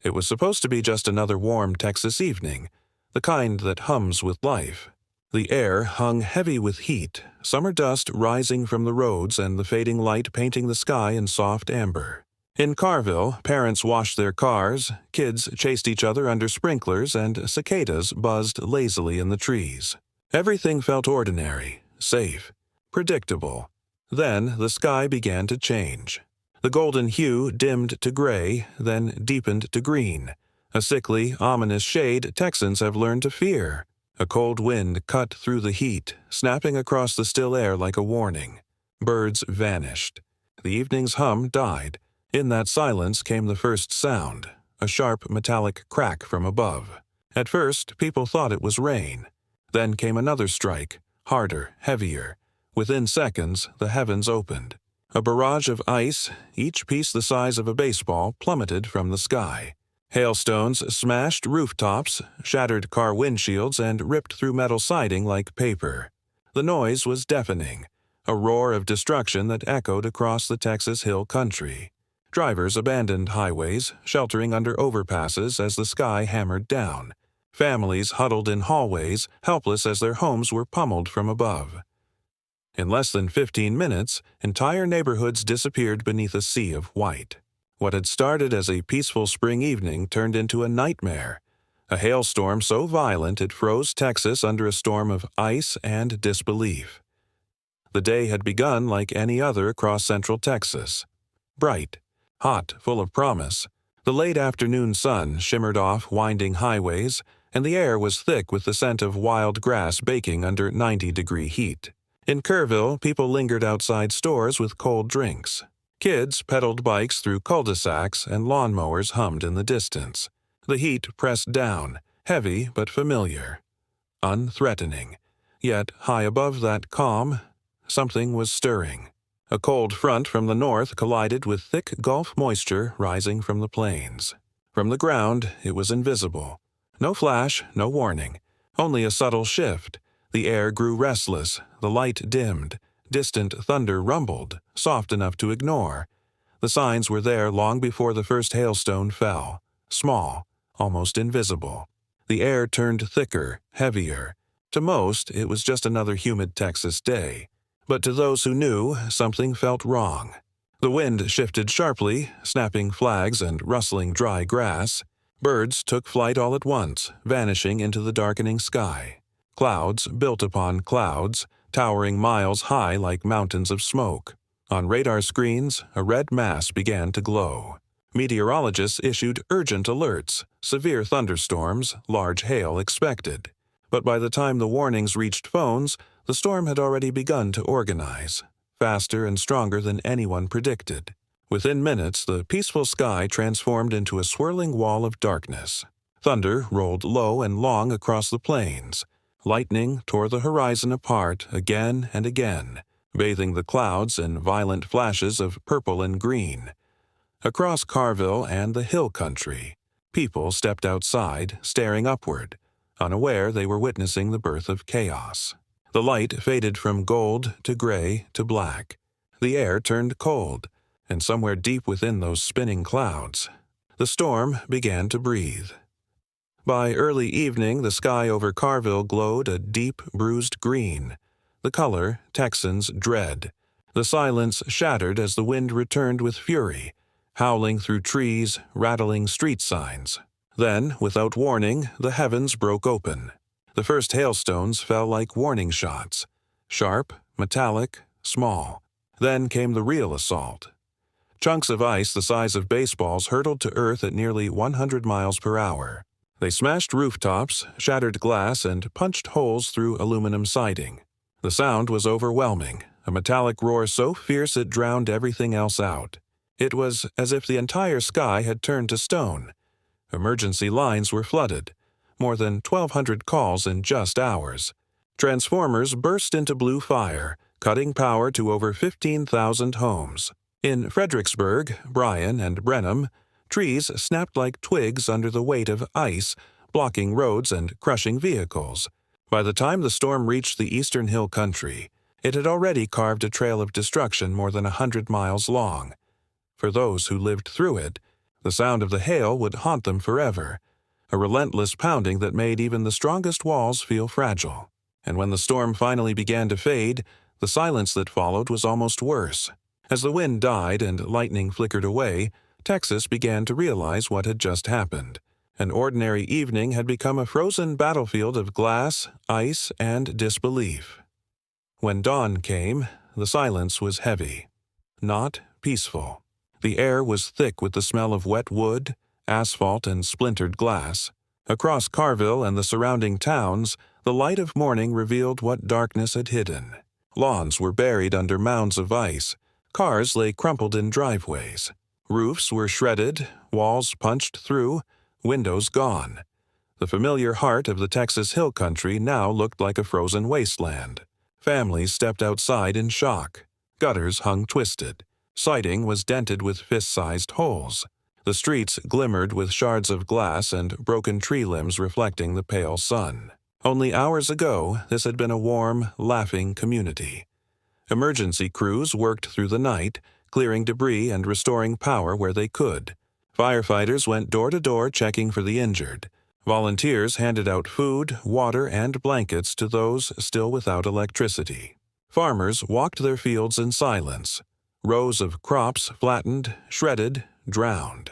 It was supposed to be just another warm Texas evening, the kind that hums with life. The air hung heavy with heat, summer dust rising from the roads and the fading light painting the sky in soft amber. In Carville, parents washed their cars, kids chased each other under sprinklers, and cicadas buzzed lazily in the trees. Everything felt ordinary, safe, predictable. Then the sky began to change. The golden hue dimmed to gray, then deepened to green, a sickly, ominous shade Texans have learned to fear. A cold wind cut through the heat, snapping across the still air like a warning. Birds vanished. The evening's hum died. In that silence came the first sound, a sharp metallic crack from above. At first, people thought it was rain. Then came another strike, harder, heavier. Within seconds, the heavens opened. A barrage of ice, each piece the size of a baseball, plummeted from the sky. Hailstones smashed rooftops, shattered car windshields, and ripped through metal siding like paper. The noise was deafening, a roar of destruction that echoed across the Texas Hill Country. Drivers abandoned highways, sheltering under overpasses as the sky hammered down. Families huddled in hallways, helpless as their homes were pummeled from above. In less than 15 minutes, entire neighborhoods disappeared beneath a sea of white. What had started as a peaceful spring evening turned into a nightmare, a hailstorm so violent it froze Texas under a storm of ice and disbelief. The day had begun like any other across central Texas. Bright, hot, full of promise. The late afternoon sun shimmered off winding highways, and the air was thick with the scent of wild grass baking under 90-degree heat. In Kerrville, people lingered outside stores with cold drinks. Kids pedaled bikes through cul-de-sacs, and lawnmowers hummed in the distance. The heat pressed down, heavy but familiar, unthreatening. Yet, high above that calm, something was stirring. A cold front from the north collided with thick Gulf moisture rising from the plains. From the ground, it was invisible. No flash, no warning, only a subtle shift. The air grew restless, the light dimmed, distant thunder rumbled, soft enough to ignore. The signs were there long before the first hailstone fell, small, almost invisible. The air turned thicker, heavier. To most, it was just another humid Texas day. But to those who knew, something felt wrong. The wind shifted sharply, snapping flags and rustling dry grass. Birds took flight all at once, vanishing into the darkening sky. Clouds built upon clouds, towering miles high like mountains of smoke. On radar screens, a red mass began to glow. Meteorologists issued urgent alerts, severe thunderstorms, large hail expected. But by the time the warnings reached phones, the storm had already begun to organize, faster and stronger than anyone predicted. Within minutes, the peaceful sky transformed into a swirling wall of darkness. Thunder rolled low and long across the plains. Lightning tore the horizon apart again and again, bathing the clouds in violent flashes of purple and green. Across Carville and the hill country, people stepped outside, staring upward, unaware they were witnessing the birth of chaos. The light faded from gold to gray to black. The air turned cold, and somewhere deep within those spinning clouds, the storm began to breathe. By early evening, the sky over Carville glowed a deep, bruised green, the color Texans dread. The silence shattered as the wind returned with fury, howling through trees, rattling street signs. Then, without warning, the heavens broke open. The first hailstones fell like warning shots, sharp, metallic, small. Then came the real assault. Chunks of ice the size of baseballs hurtled to earth at nearly 100 miles per hour. They smashed rooftops, shattered glass, and punched holes through aluminum siding. The sound was overwhelming, a metallic roar so fierce it drowned everything else out. It was as if the entire sky had turned to stone. Emergency lines were flooded. More than 1,200 calls in just hours. Transformers burst into blue fire, cutting power to over 15,000 homes. In Fredericksburg, Bryan, and Brenham, trees snapped like twigs under the weight of ice, blocking roads and crushing vehicles. By the time the storm reached the eastern hill country, it had already carved a trail of destruction more than 100 miles long. For those who lived through it, The sound of the hail would haunt them forever, a relentless pounding that made even the strongest walls feel fragile. And when the storm finally began to fade, the silence that followed was almost worse. As the wind died and lightning flickered away, Texas began to realize what had just happened. An ordinary evening had become a frozen battlefield of glass, ice, and disbelief. When dawn came, the silence was heavy, not peaceful. The air was thick with the smell of wet wood, asphalt, and splintered glass. Across Carville and the surrounding towns, the light of morning revealed what darkness had hidden. Lawns were buried under mounds of ice. Cars lay crumpled in driveways. Roofs were shredded, walls punched through, windows gone. The familiar heart of the Texas hill country now looked like a frozen wasteland. Families stepped outside in shock. Gutters hung twisted. Siding was dented with fist-sized holes. The streets glimmered with shards of glass and broken tree limbs reflecting the pale sun. Only hours ago, this had been a warm, laughing community. Emergency crews worked through the night, clearing debris and restoring power where they could. Firefighters went door to door checking for the injured. Volunteers handed out food, water, and blankets to those still without electricity. Farmers walked their fields in silence. Rows of crops flattened, shredded, drowned.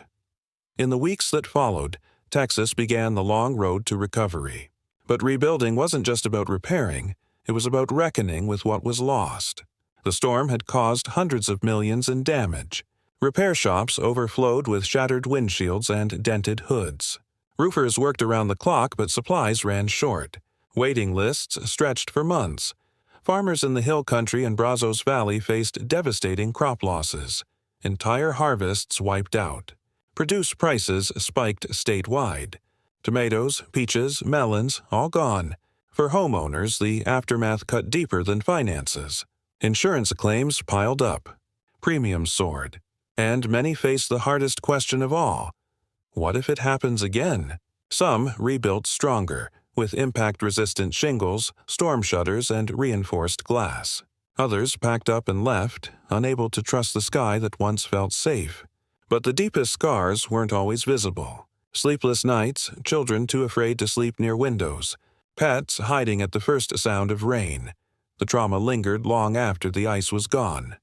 In the weeks that followed, Texas began the long road to recovery. But rebuilding wasn't just about repairing, it was about reckoning with what was lost. The storm had caused hundreds of millions in damage. Repair shops overflowed with shattered windshields and dented hoods. Roofers worked around the clock, but supplies ran short. Waiting lists stretched for months. Farmers in the hill country and Brazos Valley faced devastating crop losses. Entire harvests wiped out. Produce prices spiked statewide. Tomatoes, peaches, melons, all gone. For homeowners, the aftermath cut deeper than finances. Insurance claims piled up. Premiums soared. And many faced the hardest question of all. What if it happens again? Some rebuilt stronger, with impact-resistant shingles, storm shutters, and reinforced glass. Others packed up and left, unable to trust the sky that once felt safe. But the deepest scars weren't always visible. Sleepless nights, children too afraid to sleep near windows, pets hiding at the first sound of rain. The trauma lingered long after the ice was gone.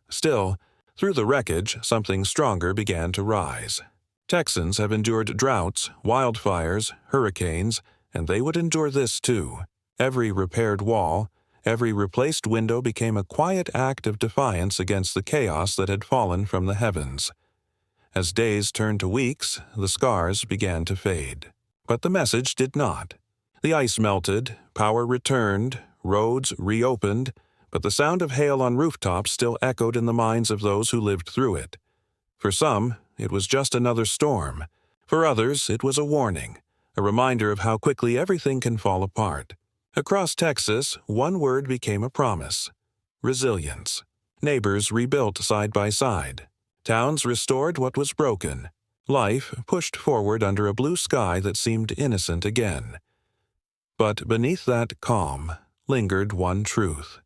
Still, through the wreckage, something stronger began to rise. Texans have endured droughts, wildfires, hurricanes, and they would endure this too. Every repaired wall, every replaced window became a quiet act of defiance against the chaos that had fallen from the heavens. As days turned to weeks, the scars began to fade. But the message did not. The ice melted, power returned, roads reopened, but the sound of hail on rooftops still echoed in the minds of those who lived through it. For some, it was just another storm. For others, it was a warning, a reminder of how quickly everything can fall apart. Across Texas, one word became a promise: resilience. Neighbors rebuilt side by side. Towns restored what was broken. Life pushed forward under a blue sky that seemed innocent again. But beneath that calm lingered one truth.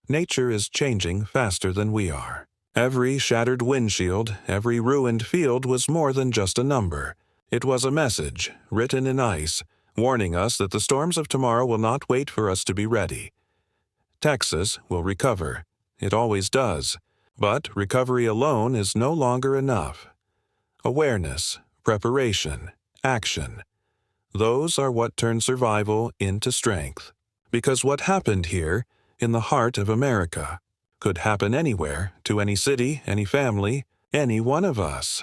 Nature is changing faster than we are. Every shattered windshield, every ruined field was more than just a number. It was a message, written in ice, warning us that the storms of tomorrow will not wait for us to be ready. Texas will recover. It always does. But recovery alone is no longer enough. Awareness, preparation, action. Those are what turn survival into strength. Because what happened here, in the heart of America, could happen anywhere, to any city, any family, any one of us.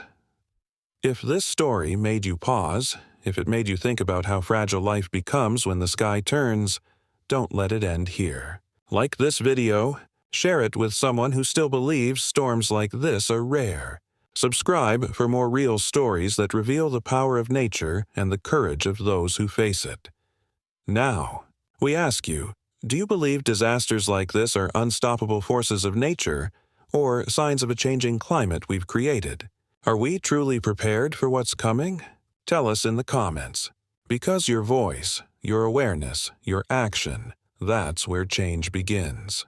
If this story made you pause, if it made you think about how fragile life becomes when the sky turns, don't let it end here. Like this video, share it with someone who still believes storms like this are rare. Subscribe for more real stories that reveal the power of nature and the courage of those who face it. Now, we ask you, do you believe disasters like this are unstoppable forces of nature, or signs of a changing climate we've created? Are we truly prepared for what's coming? Tell us in the comments. Because your voice, your awareness, your action, that's where change begins.